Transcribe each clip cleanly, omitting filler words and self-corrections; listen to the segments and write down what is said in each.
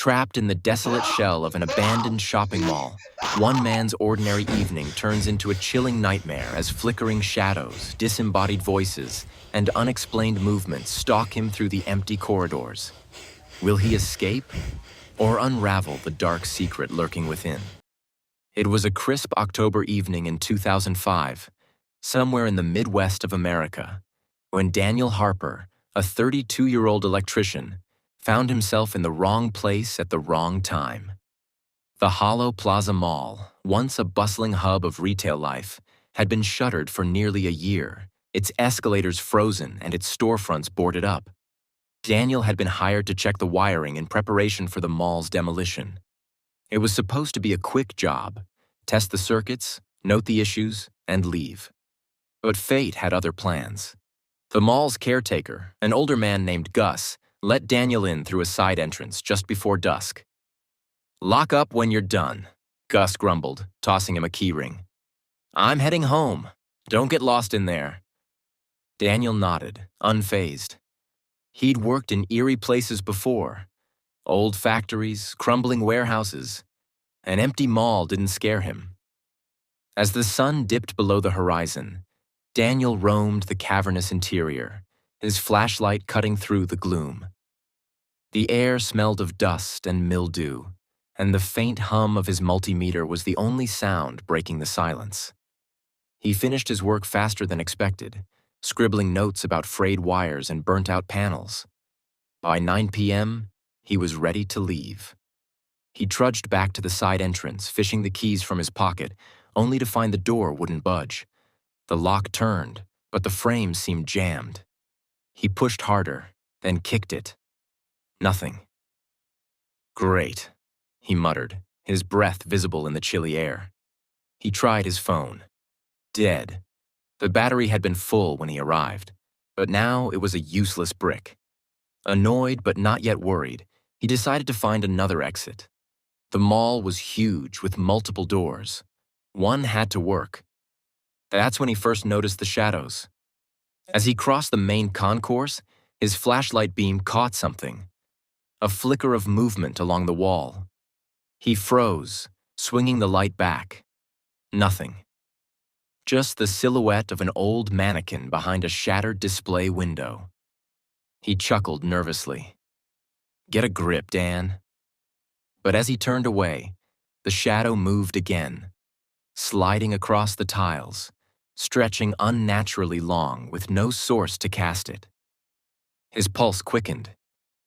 Trapped in the desolate shell of an abandoned shopping mall, one man's ordinary evening turns into a chilling nightmare as flickering shadows, disembodied voices, and unexplained movements stalk him through the empty corridors. Will he escape or unravel the dark secret lurking within? It was a crisp October evening in 2005, somewhere in the Midwest of America, when Daniel Harper, a 32-year-old electrician, found himself in the wrong place at the wrong time. The hollow Plaza Mall, once a bustling hub of retail life, had been shuttered for nearly a year, its escalators frozen and its storefronts boarded up. Daniel had been hired to check the wiring in preparation for the mall's demolition. It was supposed to be a quick job: test the circuits, note the issues, and leave. But fate had other plans. The mall's caretaker, an older man named Gus, let Daniel in through a side entrance just before dusk. "Lock up when you're done," Gus grumbled, tossing him a keyring. "I'm heading home. Don't get lost in there." Daniel nodded, unfazed. He'd worked in eerie places before. Old factories, crumbling warehouses. An empty mall didn't scare him. As the sun dipped below the horizon, Daniel roamed the cavernous interior, his flashlight cutting through the gloom. The air smelled of dust and mildew, and the faint hum of his multimeter was the only sound breaking the silence. He finished his work faster than expected, scribbling notes about frayed wires and burnt-out panels. By 9 p.m., he was ready to leave. He trudged back to the side entrance, fishing the keys from his pocket, only to find the door wouldn't budge. The lock turned, but the frame seemed jammed. He pushed harder, then kicked it. Nothing. "Great," he muttered, his breath visible in the chilly air. He tried his phone. Dead. The battery had been full when he arrived, but now it was a useless brick. Annoyed but not yet worried, he decided to find another exit. The mall was huge with multiple doors. One had to work. That's when he first noticed the shadows. As he crossed the main concourse, his flashlight beam caught something. A flicker of movement along the wall. He froze, swinging the light back. Nothing. Just the silhouette of an old mannequin behind a shattered display window. He chuckled nervously. "Get a grip, Dan." But as he turned away, the shadow moved again, sliding across the tiles, stretching unnaturally long with no source to cast it. His pulse quickened.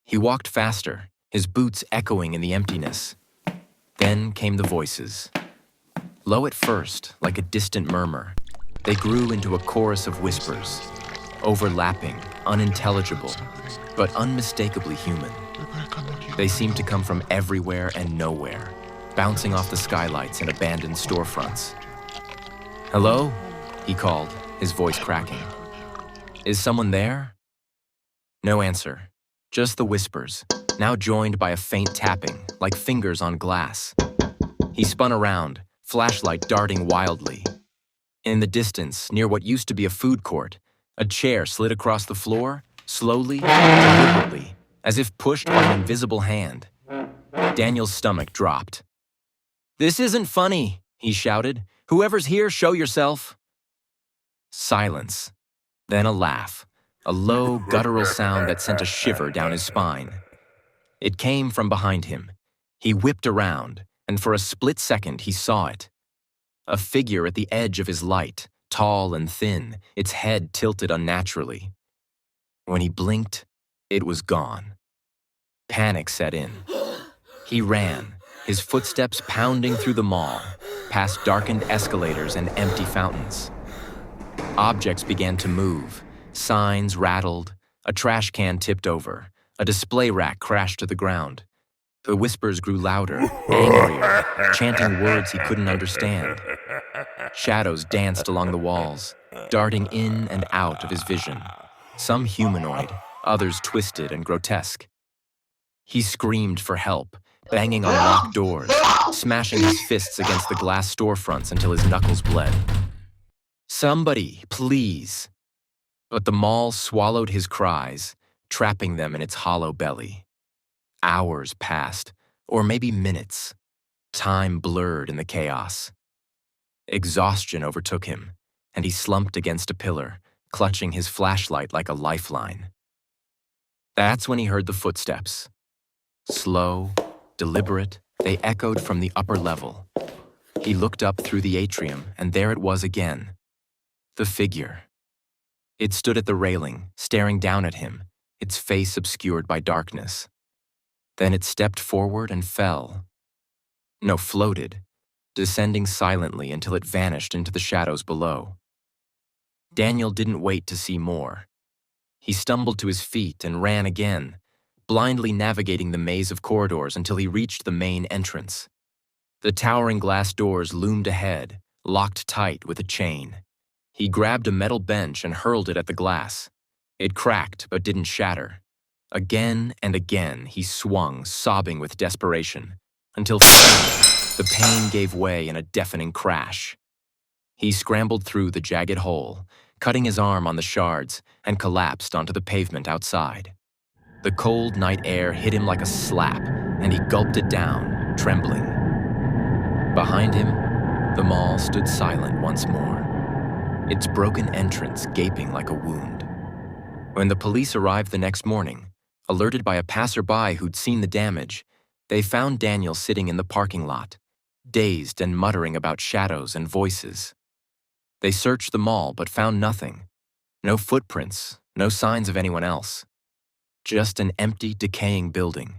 He walked faster, his boots echoing in the emptiness. Then came the voices. Low at first, like a distant murmur, they grew into a chorus of whispers, overlapping, unintelligible, but unmistakably human. They seemed to come from everywhere and nowhere, bouncing off the skylights and abandoned storefronts. "Hello?" he called, his voice cracking. "Is someone there?" No answer. Just the whispers, now joined by a faint tapping, like fingers on glass. He spun around, flashlight darting wildly. In the distance, near what used to be a food court, a chair slid across the floor, slowly, deliberately, as if pushed by an invisible hand. Daniel's stomach dropped. "This isn't funny," he shouted. "Whoever's here, show yourself." Silence. Then a laugh. A low, guttural sound that sent a shiver down his spine. It came from behind him. He whipped around, and for a split second he saw it. A figure at the edge of his light, tall and thin, its head tilted unnaturally. When he blinked, it was gone. Panic set in. He ran, his footsteps pounding through the mall, past darkened escalators and empty fountains. Objects began to move. Signs rattled, a trash can tipped over, a display rack crashed to the ground. The whispers grew louder, angrier, chanting words he couldn't understand. Shadows danced along the walls, darting in and out of his vision. Some humanoid, others twisted and grotesque. He screamed for help, banging on locked doors, smashing his fists against the glass storefronts until his knuckles bled. "Somebody, please." But the mall swallowed his cries, trapping them in its hollow belly. Hours passed, Or maybe minutes. Time blurred in the chaos. Exhaustion overtook him, and he slumped against a pillar, clutching his flashlight like a lifeline. That's when he heard the footsteps. Slow, deliberate, they echoed from the upper level. He looked up through the atrium, and there it was again. The figure. It stood at the railing, staring down at him, its face obscured by darkness. Then it stepped forward and fell. No, floated, descending silently until it vanished into the shadows below. Daniel didn't wait to see more. He stumbled to his feet and ran again, blindly navigating the maze of corridors until he reached the main entrance. The towering glass doors loomed ahead, locked tight with a chain. He grabbed a metal bench and hurled it at the glass. It cracked but didn't shatter. Again and again he swung, sobbing with desperation, until finally the pain gave way in a deafening crash. He scrambled through the jagged hole, cutting his arm on the shards, and collapsed onto the pavement outside. The cold night air hit him like a slap, and he gulped it down, trembling. Behind him, the mall stood silent once more, its broken entrance gaping like a wound. When the police arrived the next morning, alerted by a passerby who'd seen the damage, they found Daniel sitting in the parking lot, dazed and muttering about shadows and voices. They searched the mall but found nothing. No footprints, no signs of anyone else. Just an empty, decaying building.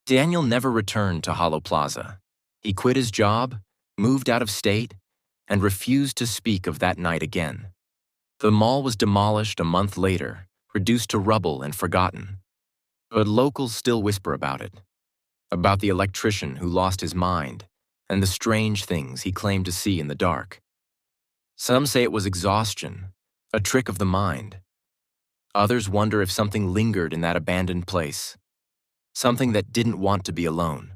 Daniel never returned to Hollow Plaza. He quit his job, moved out of state, and refused to speak of that night again. The mall was demolished a month later, reduced to rubble and forgotten. But locals still whisper about it. About the electrician who lost his mind, and the strange things he claimed to see in the dark. Some say it was exhaustion, a trick of the mind. Others wonder if something lingered in that abandoned place, something that didn't want to be alone.